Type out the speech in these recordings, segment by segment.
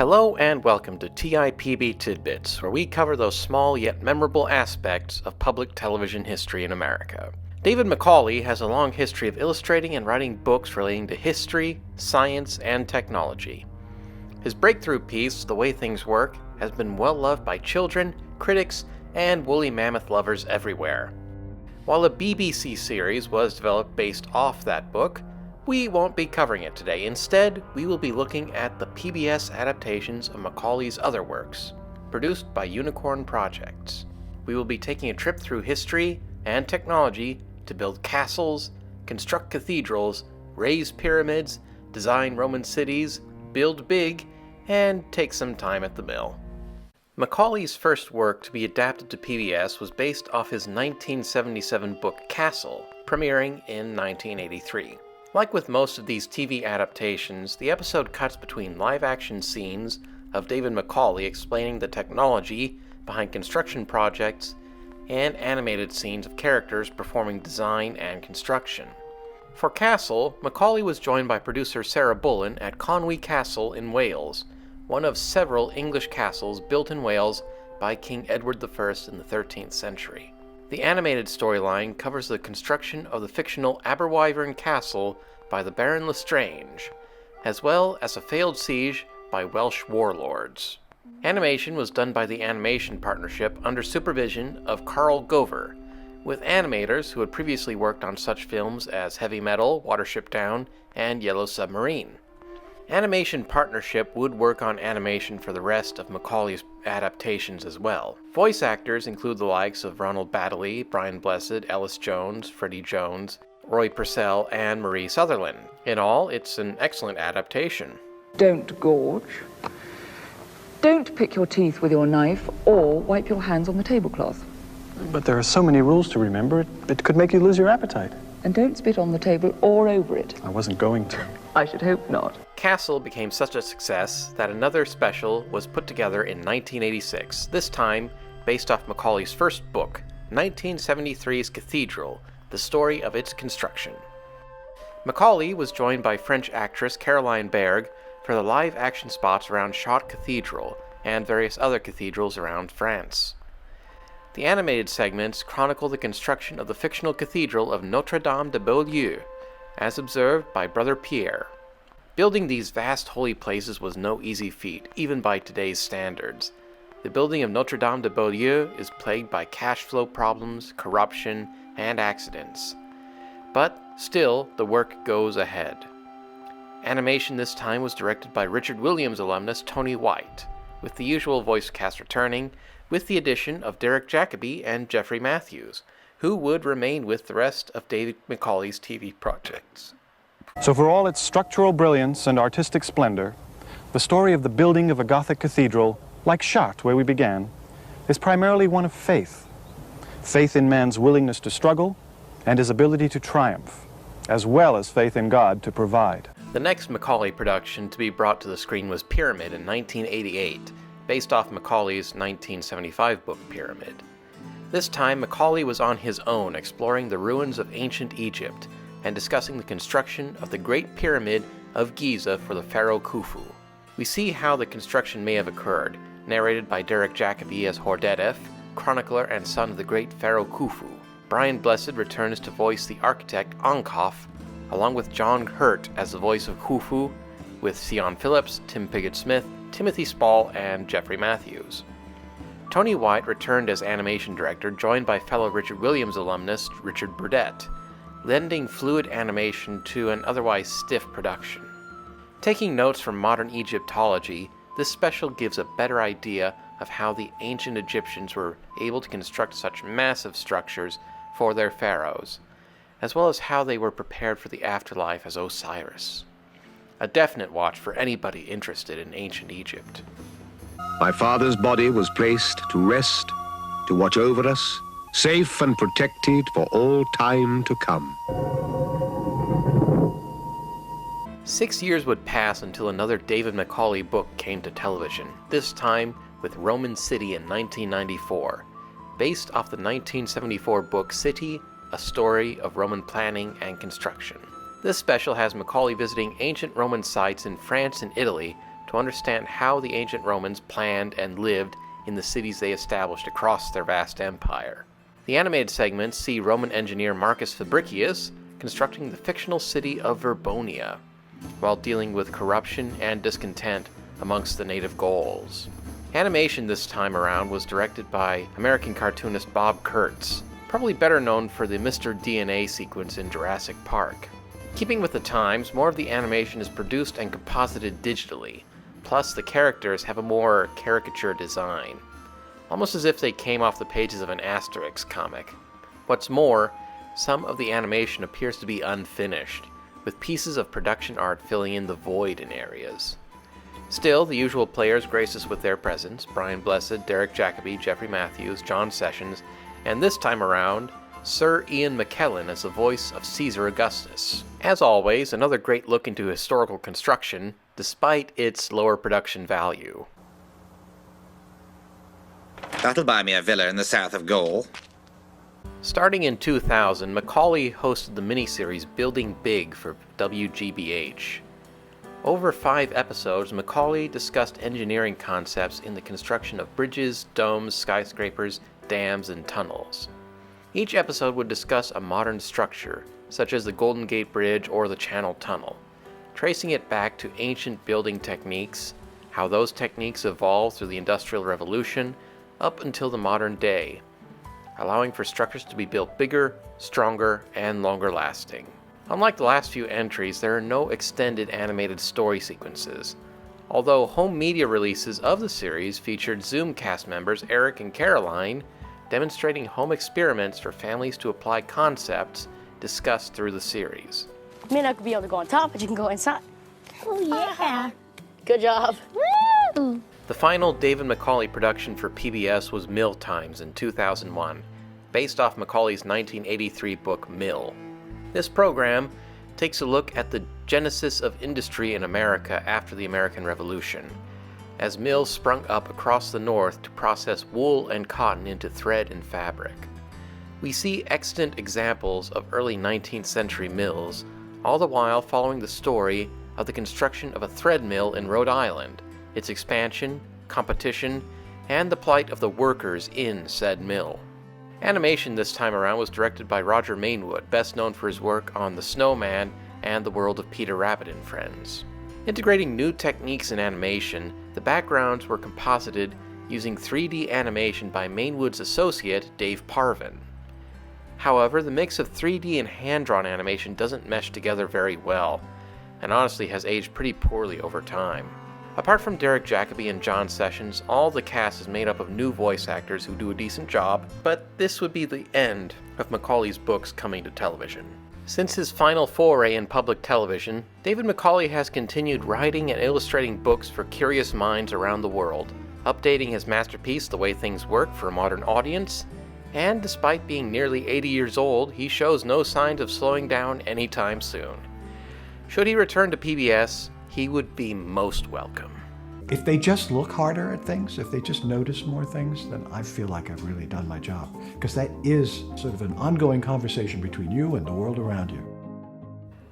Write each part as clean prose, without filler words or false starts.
Hello and welcome to TiPB Tidbits, where we cover those small yet memorable aspects of public television history in America. David Macaulay has a long history of illustrating and writing books relating to history, science, and technology. His breakthrough piece, The Way Things Work, has been well loved by children, critics, and woolly mammoth lovers everywhere. While a BBC series was developed based off that book, we won't be covering it today. Instead, we will be looking at the PBS adaptations of Macaulay's other works, produced by Unicorn Projects. We will be taking a trip through history and technology to build castles, construct cathedrals, raise pyramids, design Roman cities, build big, and take some time at the mill. Macaulay's first work to be adapted to PBS was based off his 1977 book Castle, premiering in 1983. Like with most of these TV adaptations, the episode cuts between live-action scenes of David Macaulay explaining the technology behind construction projects and animated scenes of characters performing design and construction. For Castle, Macaulay was joined by producer Sarah Bullen at Conwy Castle in Wales, one of several English castles built in Wales by King Edward I in the 13th century. The animated storyline covers the construction of the fictional Aberwyvern Castle by the Baron Lestrange, as well as a failed siege by Welsh warlords. Animation was done by the Animation Partnership under supervision of Carl Gover, with animators who had previously worked on such films as Heavy Metal, Watership Down, and Yellow Submarine. Animation Partnership would work on animation for the rest of Macaulay's adaptations as well. Voice actors include the likes of Ronald Baddeley, Brian Blessed, Ellis Jones, Freddie Jones, Roy Purcell, and Marie Sutherland. In all, it's an excellent adaptation. Don't gorge. Don't pick your teeth with your knife or wipe your hands on the tablecloth. But there are so many rules to remember, it could make you lose your appetite. And don't spit on the table or over it. I wasn't going to. I should hope not. Castle became such a success that another special was put together in 1986, this time based off Macaulay's first book, 1973's Cathedral, the story of its construction. Macaulay was joined by French actress Caroline Berg for the live-action spots around Chartres Cathedral and various other cathedrals around France. The animated segments chronicle the construction of the fictional cathedral of Notre-Dame de Beaulieu, as observed by Brother Pierre. Building these vast holy places was no easy feat, even by today's standards. The building of Notre-Dame de Beaulieu is plagued by cash flow problems, corruption, and accidents. But still, the work goes ahead. Animation this time was directed by Richard Williams alumnus Tony White, with the usual voice cast returning, with the addition of Derek Jacobi and Jeffrey Matthews, who would remain with the rest of David Macaulay's TV projects. So for all its structural brilliance and artistic splendor, the story of the building of a Gothic cathedral, like Chartres, where we began, is primarily one of faith. Faith in man's willingness to struggle and his ability to triumph, as well as faith in God to provide. The next Macaulay production to be brought to the screen was Pyramid in 1988, based off Macaulay's 1975 book Pyramid. This time, Macaulay was on his own exploring the ruins of ancient Egypt and discussing the construction of the Great Pyramid of Giza for the pharaoh Khufu. We see how the construction may have occurred, narrated by Derek Jacobi as Hordedef, chronicler and son of the great pharaoh Khufu. Brian Blessed returns to voice the architect Ankh, along with John Hurt as the voice of Khufu, with Sion Phillips, Tim Pigott-Smith, Timothy Spall, and Jeffrey Matthews. Tony White returned as animation director, joined by fellow Richard Williams alumnus Richard Burdett, lending fluid animation to an otherwise stiff production. Taking notes from modern Egyptology, this special gives a better idea of how the ancient Egyptians were able to construct such massive structures for their pharaohs, as well as how they were prepared for the afterlife as Osiris. A definite watch for anybody interested in ancient Egypt. My father's body was placed to rest, to watch over us, safe and protected for all time to come. 6 years would pass until another David Macaulay book came to television, this time with Roman City in 1994, based off the 1974 book City, A Story of Roman Planning and Construction. This special has Macaulay visiting ancient Roman sites in France and Italy to understand how the ancient Romans planned and lived in the cities they established across their vast empire. The animated segments see Roman engineer Marcus Fabricius constructing the fictional city of Verbonia, while dealing with corruption and discontent amongst the native Gauls. Animation this time around was directed by American cartoonist Bob Kurtz, probably better known for the Mr. DNA sequence in Jurassic Park. Keeping with the times, more of the animation is produced and composited digitally, plus the characters have a more caricature design, almost as if they came off the pages of an Asterix comic. What's more, some of the animation appears to be unfinished, with pieces of production art filling in the void in areas. Still, the usual players grace us with their presence: Brian Blessed, Derek Jacobi, Jeffrey Matthews, John Sessions, and this time around, Sir Ian McKellen as the voice of Caesar Augustus. As always, another great look into historical construction, despite its lower production value. That'll buy me a villa in the south of Gaul. Starting in 2000, Macaulay hosted the miniseries Building Big for WGBH. Over 5 episodes, Macaulay discussed engineering concepts in the construction of bridges, domes, skyscrapers, dams, and tunnels. Each episode would discuss a modern structure, such as the Golden Gate Bridge or the Channel Tunnel, tracing it back to ancient building techniques, how those techniques evolved through the Industrial Revolution up until the modern day, allowing for structures to be built bigger, stronger, and longer lasting. Unlike the last few entries, there are no extended animated story sequences, although home media releases of the series featured Zoom cast members Eric and Caroline demonstrating home experiments for families to apply concepts discussed through the series. You may not be able to go on top, but you can go inside. Oh, yeah. Good job. Woo! The final David Macaulay production for PBS was Mill Times in 2001, based off Macaulay's 1983 book Mill. This program takes a look at the genesis of industry in America after the American Revolution, as mills sprung up across the North to process wool and cotton into thread and fabric. We see extant examples of early 19th century mills, all the while following the story of the construction of a thread mill in Rhode Island, its expansion, competition, and the plight of the workers in said mill. Animation this time around was directed by Roger Mainwood, best known for his work on The Snowman and The World of Peter Rabbit and Friends. Integrating new techniques in animation, the backgrounds were composited using 3D animation by Mainwood's associate, Dave Parvin. However, the mix of 3D and hand-drawn animation doesn't mesh together very well, and honestly has aged pretty poorly over time. Apart from Derek Jacobi and John Sessions, all the cast is made up of new voice actors who do a decent job, but this would be the end of Macaulay's books coming to television. Since his final foray in public television, David Macaulay has continued writing and illustrating books for curious minds around the world, updating his masterpiece The Way Things Work for a modern audience, and despite being nearly 80 years old, he shows no signs of slowing down anytime soon. Should he return to PBS, he would be most welcome. If they just look harder at things, if they just notice more things, then I feel like I've really done my job. Because that is sort of an ongoing conversation between you and the world around you.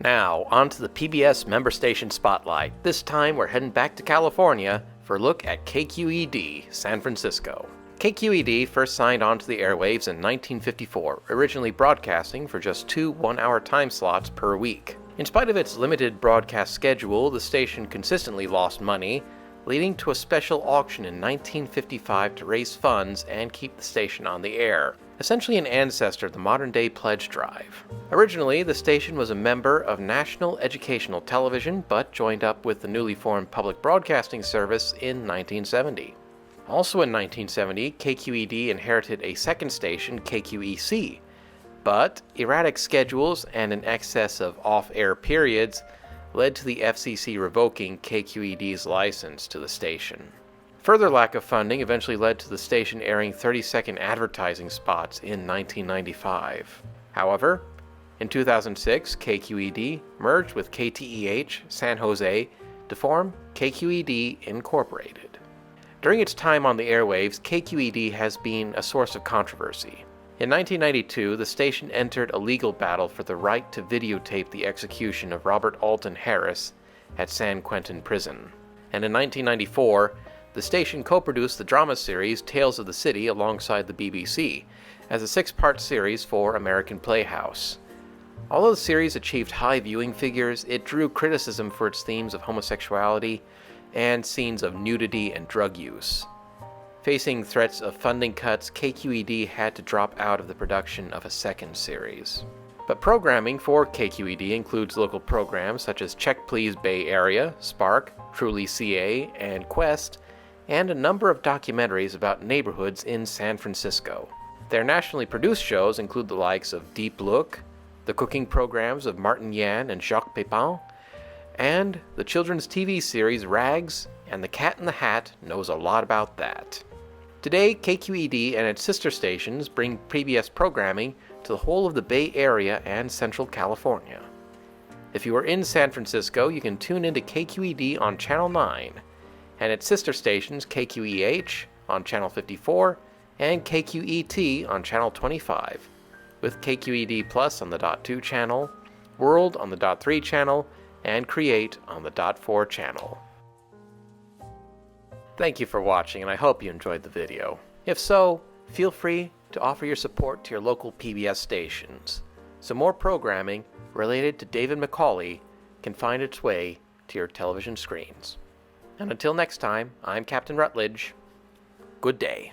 Now, on to the PBS member station spotlight. This time we're heading back to California for a look at KQED, San Francisco. KQED first signed onto the airwaves in 1954, originally broadcasting for just 2 one-hour time slots per week. In spite of its limited broadcast schedule, the station consistently lost money, leading to a special auction in 1955 to raise funds and keep the station on the air, essentially an ancestor of the modern-day pledge drive. Originally, the station was a member of National Educational Television, but joined up with the newly formed Public Broadcasting Service in 1970. Also in 1970, KQED inherited a second station, KQEC, but erratic schedules and an excess of off-air periods led to the FCC revoking KQED's license to the station. Further lack of funding eventually led to the station airing 30-second advertising spots in 1995. However, in 2006, KQED merged with KTEH San Jose to form KQED Incorporated. During its time on the airwaves, KQED has been a source of controversy. In 1992, the station entered a legal battle for the right to videotape the execution of Robert Alton Harris at San Quentin Prison. And in 1994, the station co-produced the drama series Tales of the City alongside the BBC as a 6-part series for American Playhouse. Although the series achieved high viewing figures, it drew criticism for its themes of homosexuality and scenes of nudity and drug use. Facing threats of funding cuts, KQED had to drop out of the production of a second series. But programming for KQED includes local programs such as Check Please Bay Area, Spark, Truly CA, and Quest, and a number of documentaries about neighborhoods in San Francisco. Their nationally produced shows include the likes of Deep Look, the cooking programs of Martin Yan and Jacques Pepin, and the children's TV series Rags, and The Cat in the Hat knows a lot about that. Today, KQED and its sister stations bring PBS programming to the whole of the Bay Area and Central California. If you are in San Francisco, you can tune into KQED on Channel 9, and its sister stations KQEH on Channel 54 and KQET on Channel 25, with KQED Plus on the .2 channel, World on the .3 channel, and Create on the .4 channel. Thank you for watching, and I hope you enjoyed the video. If so, feel free to offer your support to your local PBS stations, so more programming related to David Macaulay can find its way to your television screens. And until next time, I'm Captain Rutledge. Good day.